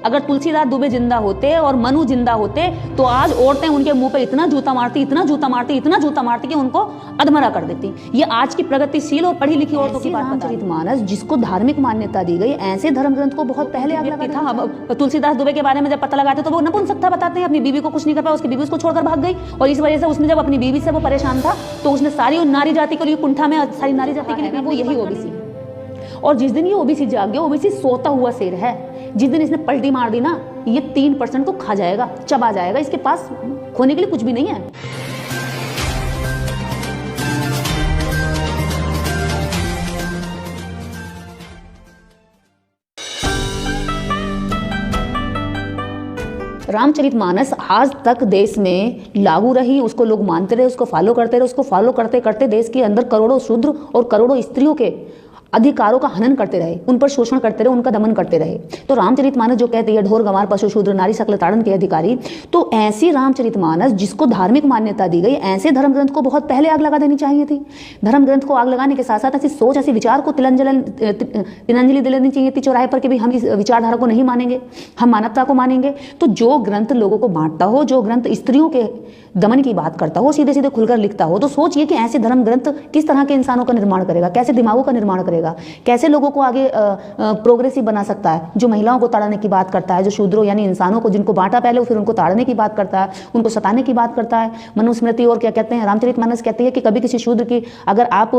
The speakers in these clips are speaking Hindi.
अगर तुलसीदास दुबे जिंदा होते और मनु जिंदा होते तो आज औरतें उनके मुंह पे इतना जूता मारती, इतना जूता मारती, इतना जूता मारती कि उनको अधमरा कर देती। ये आज की प्रगतिशील और पढ़ी लिखी औरतों की बात। रामचरितमानस जिसको धार्मिक मान्यता दी गई, ऐसे धर्म ग्रंथ को बहुत पहले व्यक्ति था। अब तुलसीदास दुबे के बारे में जब पता लगाते तो वो नपुंसकता बताते हैं, अपनी बीवी को कुछ नहीं कर पाया, उसकी बीवी उसको छोड़कर भाग गई और इस वजह से उसने जब अपनी बीवी से वो परेशान था तो उसने सारी नारी जाति के लिए कुंठा में सारी नारी जाति के लिए वो यही ओबीसी। और जिस दिन ये ओबीसी जाग गया, ओबीसी सोता हुआ शेर है, जिस दिन इसने पलटी मार दी ना, ये 3% को खा जाएगा, चबा जाएगा, इसके पास खोने के लिए कुछ भी नहीं है। रामचरितमानस आज तक देश में लागू रही, उसको लोग मानते रहे, उसको फॉलो करते रहे, उसको फॉलो करते करते देश के अंदर करोड़ों शूद्र और करोड़ों स्त्रियों के अधिकारों का हनन करते रहे, उन पर शोषण करते रहे, उनका दमन करते रहे। तो रामचरितमानस जो कहते हैं ढोर गंवार पशु शूद्र नारी सकल ताड़न के अधिकारी, तो ऐसी रामचरितमानस जिसको धार्मिक मान्यता दी गई, ऐसे धर्म ग्रंथ को बहुत पहले आग लगा देनी चाहिए थी। धर्म ग्रंथ को आग लगाने के साथ साथ ऐसी सोच, ऐसे विचार को तिलांजलि दिलानी चाहिए थी चौराहे पर कि भाई हम इस विचारधारा को नहीं मानेंगे, हम मानवता को मानेंगे। तो जो ग्रंथ लोगों को बांटता हो, जो ग्रंथ स्त्रियों के दमन की बात करता हो, सीधे सीधे खुलकर लिखता हो, तो सोचिए कि ऐसे धर्म ग्रंथ किस तरह के इंसानों का निर्माण करेगा, कैसे दिमागों का निर्माण करेगा, कैसे लोगों को आगे प्रोग्रेसिव बना सकता है। जो महिलाओं को ताड़ने की बात करता है, जो शूद्रों यानी इंसानों को जिनको बांटा पहले फिर उनको ताड़ने की बात करता है, उनको सताने की बात करता है। मनुस्मृति और क्या कहते हैं, रामचरितमानस कहते हैं कि कभी किसी शूद्र की अगर आप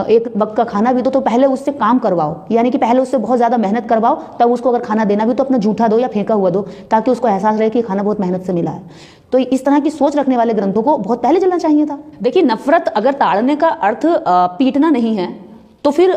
एक वक्त का खाना भी दो तो पहले उससे काम करवाओ, यानी कि पहले उससे बहुत ज़्यादा मेहनत करवाओ, तब उसको अगर खाना देना भी तो अपना जूठा दो या फेंका हुआ दो, ताकि उसको एहसास रहे कि खाना बहुत मेहनत से मिला है। तो इस तरह की सोच रखने वाले ग्रंथों को बहुत पहले चलना चाहिए था। देखिए, नफरत अगर ताड़ने का अर्थ पीटना नहीं है तो फिर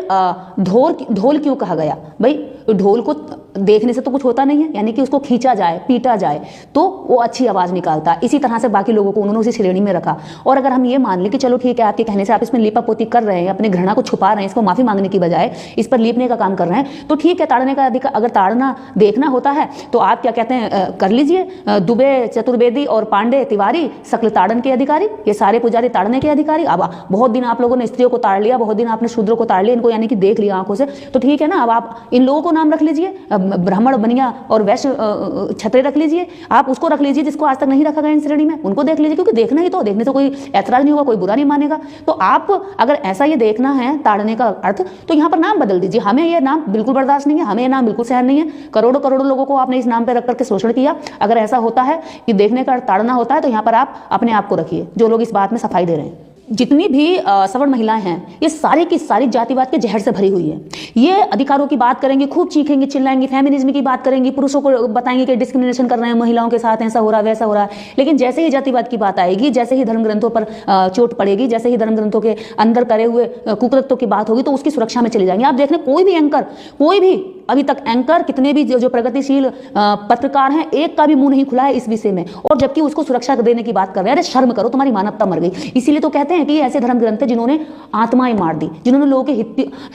ढोल क्यों कहा गया? भाई ढोल को देखने से तो कुछ होता नहीं है, यानी कि उसको खींचा जाए, पीटा जाए तो वो अच्छी आवाज़ निकालता है। इसी तरह से बाकी लोगों को उन्होंने उसी श्रेणी में रखा। और अगर हम ये मान लें कि चलो ठीक है, आपके कहने से आप इसमें लीपापोती कर रहे हैं, अपने घृणा को छुपा रहे हैं, इसको माफ़ी मांगने की बजाय इस पर लीपने का काम कर रहे हैं, तो ठीक है, ताड़ने का अधिकार, अगर ताड़ना देखना होता है तो आप क्या कहते हैं कर लीजिए। दुबे चतुर्वेदी और पांडे तिवारी सकल ताड़न के अधिकारी, ये सारे पुजारी ताड़ने के अधिकारी। अब बहुत दिन आप लोगों ने स्त्रियों को ताड़ लिया, बहुत दिन आपने शूद्रों को ताड़ लिया, इनको यानी कि देख लिया आंखों से, तो ठीक है ना, अब आप इन लोगों को नाम रख लीजिए, ब्राह्मण बनिया और वैश्य छत्रे रख लीजिए, आप उसको रख लीजिए जिसको आज तक नहीं रखा गया इन श्रेणी में, उनको देख लीजिए, क्योंकि देखना ही तो, देखने से कोई ऐतराज नहीं होगा, कोई बुरा नहीं मानेगा। तो आप अगर ऐसा ये देखना है ताड़ने का अर्थ, तो यहाँ पर नाम बदल दीजिए। हमें ये नाम बिल्कुल बर्दाश्त नहीं है, हमें ये नाम बिल्कुल सहन नहीं है। करोड़ों करोड़ों लोगों को आपने इस नाम पर रख करके शोषण किया। अगर ऐसा होता है कि देखने का अर्थ ताड़ना होता है तो यहाँ पर आप अपने आप को रखिए, जो लोग इस बात में सफाई दे रहे हैं। जितनी भी सवर्ण महिलाएं हैं, ये सारी की सारी जातिवाद के जहर से भरी हुई है। ये अधिकारों की बात करेंगी, खूब चीखेंगी, चिल्लाएंगी, फेमिनिज्म की बात करेंगी, पुरुषों को बताएंगे कि डिस्क्रिमिनेशन कर रहे हैं, महिलाओं के साथ ऐसा हो रहा है, वैसा हो रहा है। लेकिन जैसे ही जातिवाद की बात आएगी, जैसे ही धर्म ग्रंथों पर चोट पड़ेगी, जैसे ही धर्म ग्रंथों के अंदर करे हुए कुकृत्यों की बात होगी, तो उसकी सुरक्षा में चले जाएंगे। आप देख लें, कोई भी एंकर, कोई भी अभी तक एंकर, कितने भी जो प्रगतिशील पत्रकार हैं, एक का भी मुंह नहीं खुला है इस विषय में, और जबकि उसको सुरक्षा देने की बात कर रहे हैं। अरे शर्म करो, तुम्हारी मानवता मर गई। इसीलिए तो कहते हैं कि ऐसे धर्म ग्रंथ है जिन्होंने आत्माएं मार दी, जिन्होंने लोगों के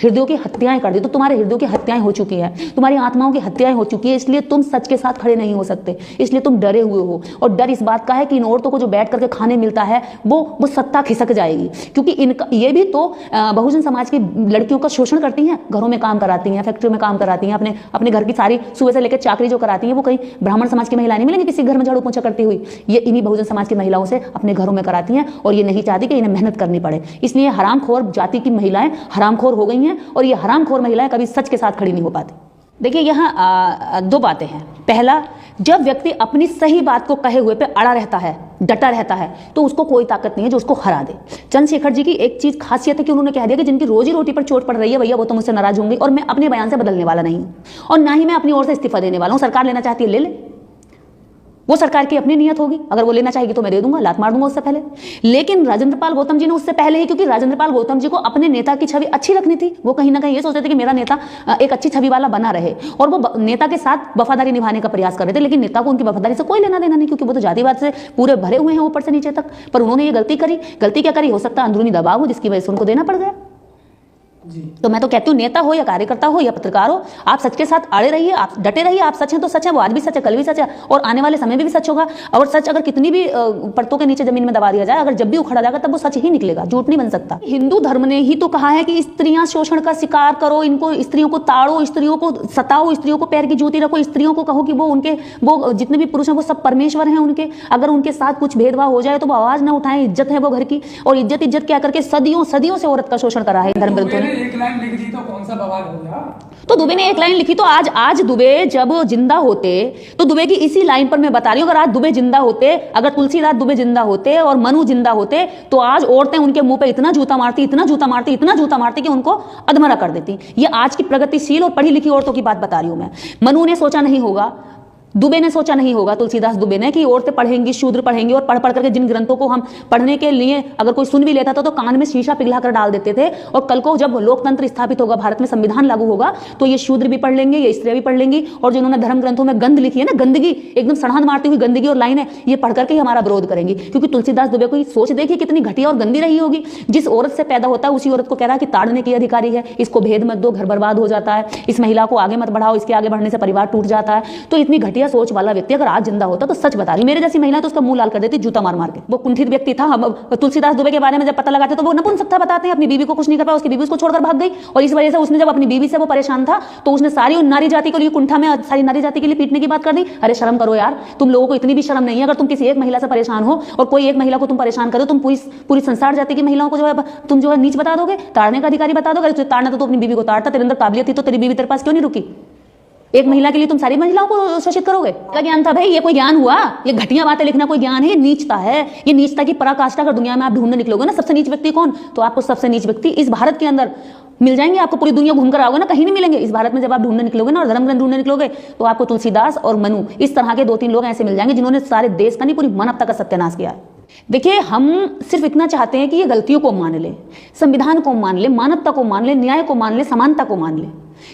हृदयों की हत्याएं कर दी। तो तुम्हारे हृदयों की हत्याएं हो चुकी है, तुम्हारी आत्माओं की हत्याएं हो चुकी है, इसलिए तुम सच के साथ खड़े नहीं हो सकते, इसलिए तुम डरे हुए हो। और डर इस बात का है कि इन औरतों को जो बैठ करके खाने मिलता है वो सत्ता खिसक जाएगी, क्योंकि इनका ये भी तो बहुजन समाज की लड़कियों का शोषण करती हैं, घरों में काम कराती हैं, फैक्ट्रियों में काम कराती हैं, अपने घर की सारी सुबह से लेकर चाकरी जो कराती हैं, वो कहीं ब्राह्मण समाज की महिलाएं नहीं मिलेंगी किसी घर में झाड़ू पोंछा करती हुई। ये इन्हीं बहुजन समाज की महिलाओं से अपने घरों में कराती हैं, और ये नहीं चाहती कि इन्हें मेहनत करनी पड़े। इसलिए हरामखोर जाति की महिलाएं हरामखोर हो गई हैं, और ये हरामखोर महिलाएं कभी सच के साथ खड़ी नहीं हो पाती। देखिए, यहाँ दो बातें हैं। पहला, जब व्यक्ति अपनी सही बात को कहे हुए पे अड़ा रहता है, डटा रहता है, तो उसको कोई ताकत नहीं है जो उसको हरा दे। चंद्रशेखर जी की एक चीज खासियत है कि उन्होंने कह दिया कि जिनकी रोजी रोटी पर चोट पड़ रही है भैया, वो तो मुझसे नाराज होंगे, और मैं अपने बयान से बदलने वाला नहीं हूं, और ना ही मैं अपनी ओर से इस्तीफा देने वाला हूं। सरकार लेना चाहती है ले ले, वो सरकार की अपनी नियत होगी, अगर वो लेना चाहेगी तो मैं दे दूंगा, लात मार दूंगा उससे पहले। लेकिन राजेंद्र पाल गौतम जी ने उससे पहले ही, क्योंकि राजेंद्र पाल गौतम जी को अपने नेता की छवि अच्छी रखनी थी, वो कहीं ना कहीं ये सोचते थे कि मेरा नेता एक अच्छी छवि वाला बना रहे, और वो नेता के साथ वफादारी निभाने का प्रयास कर रहे थे। लेकिन नेता को उनकी वफादारी से कोई लेना देना नहीं, क्योंकि वो तो जातिवाद से पूरे भरे हुए हैं ऊपर से नीचे तक। पर उन्होंने ये गलती करी। गलती क्या करी? हो सकता है अंदरूनी दबाव हो, जिसकी वजह से उनको देना पड़ गया। तो मैं तो कहती हूँ नेता हो या कार्यकर्ता हो या पत्रकार हो, आप सच के साथ अड़े रहिए, आप डटे रहिए। आप सच हैं तो सच है, वो आज भी सच है, कल भी सच है और आने वाले समय में भी सच होगा। और सच अगर कितनी भी परतों के नीचे जमीन में दबा दिया जाए, अगर जब भी उखड़ा जाएगा तब वो सच ही निकलेगा, झूठ नहीं बन सकता। हिंदू धर्म ने ही तो कहा है कि स्त्रियां शोषण का शिकार करो, इनको स्त्रियों को ताड़ो, स्त्रियों को सताओ, स्त्रियों को पैर की जूती रखो, स्त्रियों को कहो कि वो जितने भी पुरुष हैं वो सब परमेश्वर हैं उनके। अगर उनके साथ कुछ भेदभाव हो जाए तो वो आवाज ना उठाएं, इज्जत है वो घर की। और इज्जत क्या करके सदियों से औरत का शोषण करा है धर्म ग्रंथों ने। एक लाइन लिख दी तो कौन सा बवाल हो गया? तो दुबे ने एक लाइन लिखी तो आज दुबे जब जिंदा होते तो दुबे की इसी लाइन पर मैं बता रही हूँ, अगर आज दुबे जिंदा होते, अगर तुलसीदास दुबे जिंदा होते और मनु जिंदा होते तो आज औरतें उनके मुंह पे इतना जूता मारती कि उनको अधमरा कर देती। ये आज की प्रगतिशील और पढ़ी लिखी औरतों की बात बता रही हूं मैं। मनु ने सोचा नहीं होगा, दुबे ने सोचा नहीं होगा, तुलसीदास दुबे ने, कि औरतें पढ़ेंगी, शूद्र पढ़ेंगे और पढ़ करके जिन ग्रंथों को हम पढ़ने के लिए अगर कोई सुन भी लेता था तो कान में शीशा पिघला कर डाल देते थे। और कल को जब लोकतंत्र स्थापित होगा, भारत में संविधान लागू होगा, तो ये शूद्र भी पढ़ लेंगे, ये स्त्रियां भी पढ़ लेंगी। और जिन्होंने धर्म ग्रंथों में गंद लिखी है ना, गंदगी, एकदम सड़ान मारती हुई गंदगी और लाइनें, ये पढ़ करके ही हमारा विरोध करेंगी। क्योंकि तुलसीदास दुबे को सोच देखिए कितनी घटिया और गंदी रही होगी। जिस औरत से पैदा होता है उसी औरत को कह रहा है कि ताड़ने की अधिकारी है, इसको भेद मत दो, घर बर्बाद हो जाता है, इस महिला को आगे मत बढ़ाओ, इसके आगे बढ़ने से परिवार टूट जाता है। तो इतनी घटिया सोच वाला व्यक्ति अगर आज जिंदा होता तो सच बता रही, मेरे जैसी महिला तो उसका मुंह लाल कर देती जूता मार मार के। वो कुंठित व्यक्ति था। हम तुलसीदास दुबे के बारे में जब पता लगाते तो वो नपुंसकता बताते हैं, अपनी बीवी को कुछ नहीं कर पाया, उसकी बीवी उसको छोड़कर भाग गई। और इस वजह से उसने जब अपनी बीवी से वो परेशान था तो उसने सारी नारी जाति के लिए कुंठा में सारी नारी जाति के लिए पीटने की बात कर दी। अरे शर्म करो यार, तुम लोगों को इतनी भी शर्म नहीं है? अगर तुम किसी एक महिला से परेशान हो और कोई एक महिला को तुम परेशान करो, तुम पूरी संसार जाति की महिलाओं को तुम जो है नीच बता दोगे, ताड़ने का अधिकारी बता दोगे। ताड़ना तो अपनी बीवी को ताड़ता, तेरे अंदर काबिलियत थी तो तेरी बीवी तेरे पास क्यों नहीं रुकी? एक महिला के लिए तुम सारी महिलाओं को शोषित करोगे? क्या ज्ञान था भाई? ये कोई ज्ञान हुआ? ये घटिया बातें लिखना कोई ज्ञान है? ये नीचता है, ये नीचता की पराकाष्ठा। अगर दुनिया में आप ढूंढने निकलोगे ना सबसे नीच व्यक्ति कौन, तो आपको सबसे नीच व्यक्ति इस भारत के अंदर मिल जाएंगे। आपको पूरी दुनिया घूमकर आओगे ना, कहीं नहीं मिलेंगे। इस भारत में जब आप ढूंढने निकलोगे ना और धर्म ग्रंथ ढूंढने निकलोगे तो आपको तुलसीदास और मनु, इस तरह के 2-3 लोग ऐसे मिल जाएंगे जिन्होंने सारे देश का नहीं पूरी मानवता का सत्यानाश किया है। देखिए, हम सिर्फ इतना चाहते हैं कि ये गलतियों को मान ले, संविधान को मान ले, मानवता को मान ले, न्याय को मान ले, समानता को मान ले,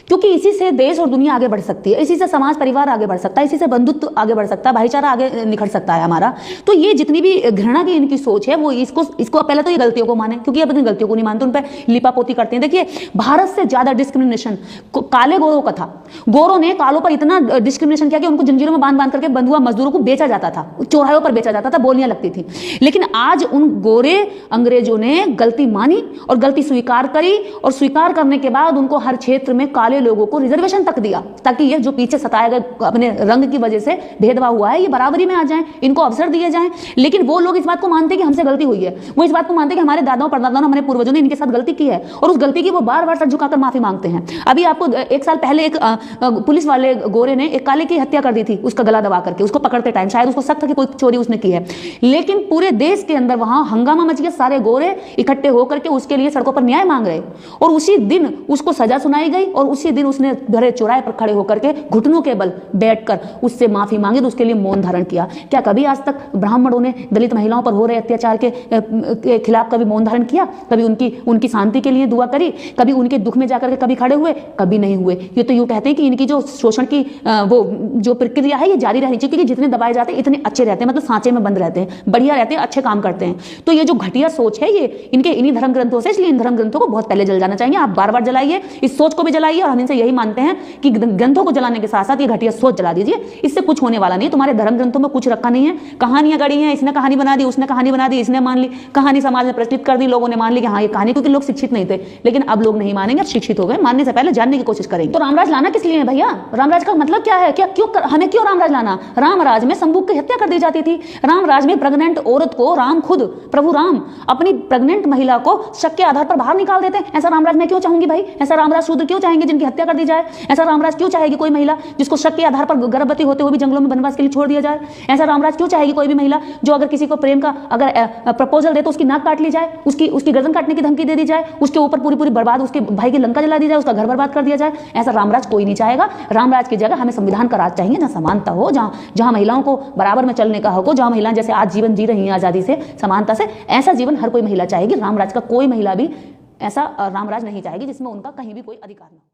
क्योंकि इसी से देश और दुनिया आगे बढ़ सकती है, इसी से समाज परिवार आगे बढ़ सकता है, इसी से बंधुत्व आगे बढ़ सकता है, भाईचारा आगे निखर सकता है हमारा। तो ये जितनी भी घृणा की इनकी सोच है वो इसको पहले तो ये गलतियों को माने, क्योंकि अपनी गलतियों को नहीं मानते, उन पर लिपापोती करते हैं। देखिए, भारत से ज्यादा डिस्क्रिमिनेशन काले गोरों का था। गोरों ने कालों पर इतना डिस्क्रिमिनेशन किया कि उनको जंजीरों में बांध करके बंधुआ मजदूरों को बेचा जाता था, चौराहों पर बेचा जाता था, बोलियां लगती थी। लेकिन आज उन गोरे अंग्रेजों ने गलती मानी और गलती स्वीकार करी, और स्वीकार करने के बाद उनको हर क्षेत्र में काले लोगों को रिजर्वेशन तक दिया, ताकि ये जो पीछे सताए गए अपने रंग की वजह से भेदभाव हुआ है, ये बराबरी में आ जाएं, इनको अवसर दिए जाएं। लेकिन वो लोग इस बात को मानते हैं कि हमसे गलती हुई है, वो इस बात को मानते हैं कि हमारे दादाओं परदादाओं हमारे पूर्वजों ने इनके साथ गलती की है, और उस गलती की वो बार बार सर झुकाकर माफी मांगते हैं। अभी आपको 1 साल पहले एक पुलिस वाले गोरे ने एक काले की हत्या कर दी थी, उसका गला दबा करके, उसको पकड़ते टाइम शायद उसको शक था कि कोई चोरी उसने की है, लेकिन पूरे देश के अंदर वहां हंगामा मच गया, सारे गोरे इकट्ठे होकर के उसके लिए सड़कों पर न्याय मांग रहे, और उसी दिन उसको सजा सुनाई गई, और उसी दिन उसने भरे चौराहे पर खड़े होकर के घुटनों के बल बैठकर उससे माफी मांगी, तो उसके लिए मौन धारण किया। क्या कभी आज तक ब्राह्मणों ने दलित महिलाओं पर हो रहे अत्याचार के खिलाफ कभी मौन धारण किया? कभी उनकी शांति के लिए दुआ करी? कभी उनके दुख में जाकर के कभी खड़े हुए? कभी नहीं हुए। ये तो यूं कहते हैं कि इनकी जो शोषण की वो जो प्रक्रिया है ये जारी रहनी चाहिए, क्योंकि जितने दबाए जाते हैं इतने अच्छे रहते हैं, मतलब सांचे में बंद रहते हैं, बढ़िया रहते हैं, अच्छे काम करते हैं। तो ये जो घटिया सोच है ये इनके इन्हीं धर्म ग्रंथों से, इसलिए इन धर्म ग्रंथों को बहुत पहले जल जाना चाहिए। आप बार बार जलाइए, इस सोच को भी जलाइए, और हम इनसे यही मानते हैं कि ग्रंथों को जलाने के साथ साथ ये घटिया सोच जला दीजिए, इससे कुछ होने वाला नहीं। तुम्हारे धर्म ग्रंथों में कुछ रखा नहीं है, कहानियां गढ़ी हैं, इसने कहानी बना दी, उसने कहानी बना दी, इसने मान ली, कहानी समाज में प्रचलित कर दी, लोगों ने मान ली कि हाँ ये कहानी, क्योंकि लोग शिक्षित नहीं थे। लेकिन अब लोग नहीं मानेंगे, शिक्षित हो गए, मानने से पहले जानने की कोशिश करेंगे। तो रामराज लाना किस लिए है भैया? रामराज का मतलब क्या है? हमें क्यों रामराज लाना? रामराज में शंभू की हत्या कर दी जाती थी। रामराज में प्रेग्नेंट औरत को राम खुद, प्रभु राम अपनी प्रेग्नेंट महिला को शक के आधार पर बाहर निकाल देते हैं। ऐसा रामराज मैं क्यों चाहूंगी भाई? ऐसा रामराज शूद्र क्यों चाहेंगे जिनकी हत्या कर दी जाए? ऐसा रामराज क्यों चाहेगी कोई महिला जिसको शक के आधार पर गर्भवती होते हुए भी जंगलों में वनवास के लिए छोड़ दिया जाए? ऐसा रामराज क्यों चाहेगी कोई भी महिला जो अगर किसी को प्रेम का अगर प्रपोजल दे तो उसकी नाक काट ली जाए, उसकी गर्दन काटने की धमकी दे दी जाए, उसके ऊपर पूरी बर्बाद, उसके भाई की लंका जला दी जाए, उसका घर बर्बाद कर दिया जाए? ऐसा रामराज कोई नहीं चाहेगा। रामराज की जगह हमें संविधान का राज चाहिए, जहां समानता हो, जहां महिलाओं को बराबर में चलने का हक हो, जहां महिलाएं जैसे आज जीवन जी रही हैं आजादी से, समानता से, ऐसा जीवन हर कोई महिला चाहेगी। रामराज का कोई महिला भी ऐसा रामराज नहीं चाहेगी जिसमें उनका कहीं भी कोई अधिकार ना हो।